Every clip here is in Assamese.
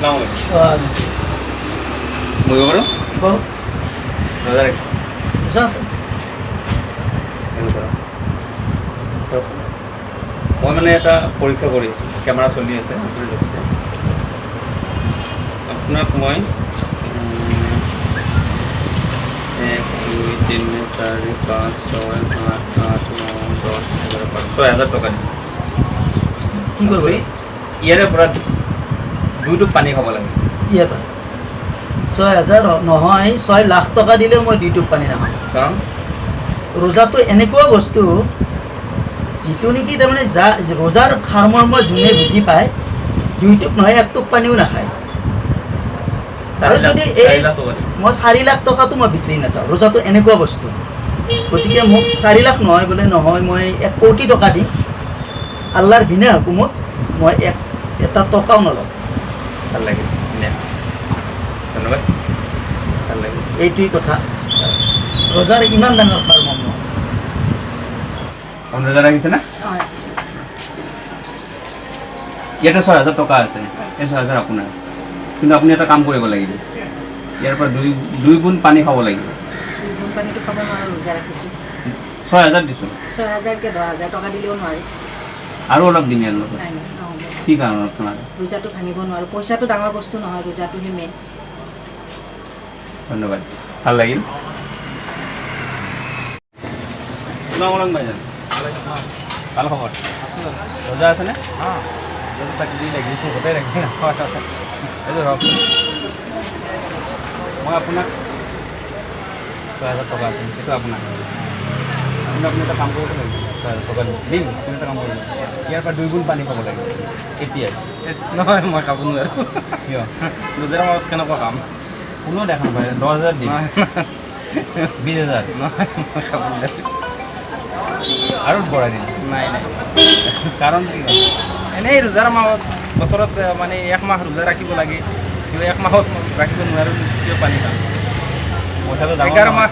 আসসালামু আলাইকুম বলবো বলো বল ৰোজা ৰাখছি বুঝা আছে মই মানে এটা পৰীক্ষা কৰি আছোঁ কেমেৰা চলি আছে আপোনাক মই 1 2 3 4 5 6 7 8 9 10 11 12 6,000 টকা দিম কি করবো ইয়াৰে পৰা 2 টোপ পানী খাব লাগে ইয়াৰ পৰা 6,000 নহয় 6 লাখ টকা দিলেও মই 2 টোপ পানী নাখাওঁ কাৰণ ৰোজাটো এনেকুৱা বস্তু যিটো নেকি তাৰমানে ৰোজাৰ সাৰমৰ্ম যোনে বুজি পায় 2 টোপ নহয় 1 টোপ পানীও নাখায় আৰু যদি এই মই 4 লাখ টকাটো মই বিক্ৰী নাচাওঁ ৰোজাটো এনেকুৱা বস্তু গতিকে মোক 4 লাখ নহয় বোলে নহয় মই 1 কোটি টকা দিম আল্লাহৰ বিনা হুকুমত মই এটা টকাও নলওঁ ভাল লাগিল ধন্যবাদ ভাল লাগিল এইটোৱেই কথা ৰোজাৰ ইমান ডাঙৰ সাৰমৰ্ম আছে আপুনি ৰোজা ৰাখিছে না ইয়াতে 6,000 টকা আছে এই 6,000 আপোনাৰ কিন্তু আপুনি এটা কাম কৰিব লাগিব ইয়াৰ পৰা 2 গুণ পানী খাব লাগিব 2 গুণ পানীটো খাব নোৱাৰোঁ ৰোজা ৰাখিছোঁ 6,000 দিছোঁ 6,000 কে 10,000 টকা দিলেও নোৱাৰি আৰু অলপ দিন ইয়াৰ লগত নাই নহ'ব কি কাৰণত আপোনাৰ ৰোজাটো ভাঙিব নোৱাৰোঁ পইচাটো ডাঙৰ বস্তু নহয় ৰোজাটোহে মেইন ধন্যবাদ ভাল লাগিল আসসালামু আলাইকুম ভাইজান ভাল খবৰ ৰোজা আছেনে অঁ ৰোজা থাকিলেই লাগিছে গোটেই ৰাখি এইটো ৰওক মই আপোনাক 6,000 টকা আছে সেইটো আপোনাৰ আপুনি এটা কাম কৰিব লাগিব 6,000 টকা দিম আপুনি এটা কাম কৰিব ইয়াৰ পৰা 2 গুণ পানী খাব লাগিব এতিয়াই নহয় মই খাব নোৱাৰোঁ কিয় ৰোজাৰ সময়ত কেনেকুৱা কাম কোনো দেখা নাপায় 10,000 দিম 20,000 নহয় মই খাব নোৱাৰোঁ আৰু বঢ়াই দিম নাই নাই কাৰণ কি এনেই ৰোজাৰ মাহত বছৰত মানে 1 মাহ ৰোজা ৰাখিব লাগে কিন্তু 1 মাহত ৰাখিব নোৱাৰোঁ কিয় পানী খাম পইচাটো 11 মাহ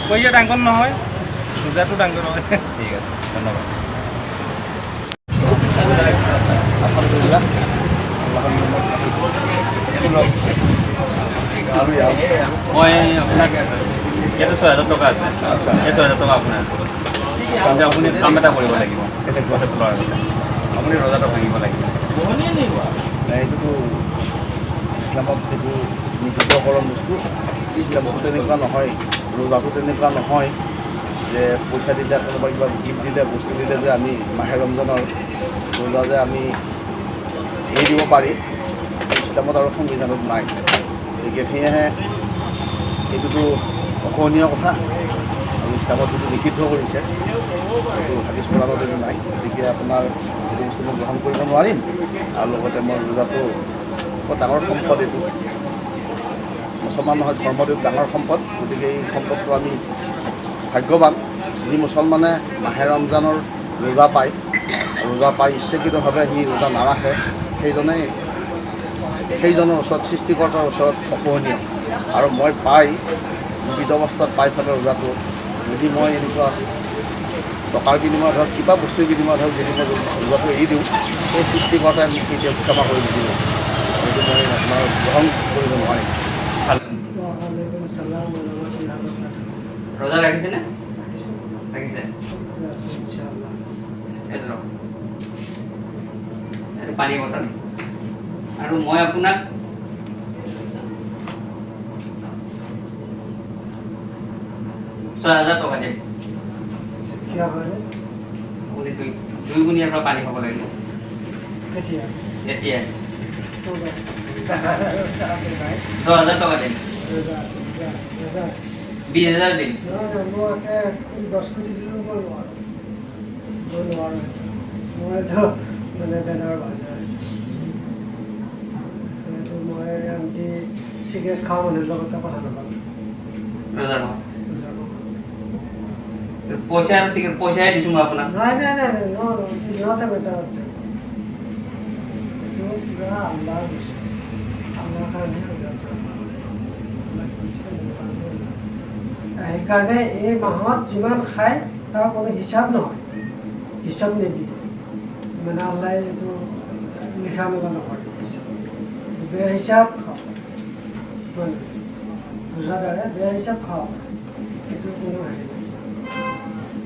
পইচা ডাঙৰ নহয় ৰোজাটো ডাঙৰ হয় ঠিক আছে ধন্যবাদ মই আপোনাক ইয়াতে 6,000 টকা আছে এই 6,000 টকা আপোনাৰ কিন্তু আপুনি কাম এটা কৰিব লাগিব আপুনি ৰোজাটো ভাঙিব লাগিব এইটোতো ইছলামত এইটো নিষিদ্ধকৰণ বস্তু ইছলামতো তেনেকুৱা নহয় ৰোজাটো তেনেকুৱা নহয় যে পইচা দিলে কোনোবা কিবা গিফ্ট দিলে বস্তু দিলে যে আমি মাহে ৰমজানৰ ৰোজা যে আমি এৰি দিব পাৰি ইছলামত আৰু সংবিধানত নাই গতিকে সেয়েহে এইটোতো অসহনীয় কথা আৰু ইছলামত যিটো নিষিদ্ধ কৰিছে এইটো হাদিছ কোৰাণত এইটো নাই গতিকে আপোনাৰ এইটো বস্তু মই গ্ৰহণ কৰিব নোৱাৰিম আৰু লগতে মই ৰোজাটো বৰ ডাঙৰ সম্পদ এইটো মুছলমান নহয় ধৰ্মটো ডাঙৰ সম্পদ গতিকে এই সম্পদটো আমি ভাগ্যৱান যি মুছলমানে মাহে ৰমজানৰ ৰোজা পায় ইচ্ছাকৃতভাৱে সি ৰোজা নাৰাখে সেইজনৰ ওচৰত সৃষ্টিকৰ্তাৰ ওচৰত অসহনীয় আৰু মই পাই জীৱিত অৱস্থাত পাই পেলাই ৰোজাটো যদি মই এনেকুৱা টকাৰ বিনিময়ত হওক কিবা বস্তুৰ বিনিময়ত হওক যদি মই ৰোজাটো এৰি দিওঁ সেই সৃষ্টিকৰ্তাই মোক কেতিয়াও ক্ষমা কৰি নিদিব সেইটো মই আপোনাৰ গ্ৰহণ কৰিব নোৱাৰিম ৰোজা ৰাখিছেনে ৰাখিছে এইটো পানী বটল আৰু মই আপোনাক 6,000 টকা দিম আপুনি 2 গুণ ইয়াৰ পৰা পানী খাব লাগিব এতিয়া 10,000 টকা দিম 20,000 দিম চিগাৰেট খাওঁ মানুহৰ লগতে কথা নাপালোঁ ৰোজা নহয় পইচা আৰু চিগাৰেট পইচাই দিছোঁ মই আপোনাক নাই সিহঁতে বেটাৰ আছে এইটো পুৰা আল্লাহৰ বস্তু আল্লাহৰ কাৰণে সেইকাৰণে এই মাহত যিমান খায় তাৰ কোনো হিচাপ নহয় হিচাপ নিদিয়ে মানে আল্লাহে এইটো লিখা মেলা নকৰে বেহিচাপ খাওয়া ৰোজাদাৰে বেহিসাব খাওয়া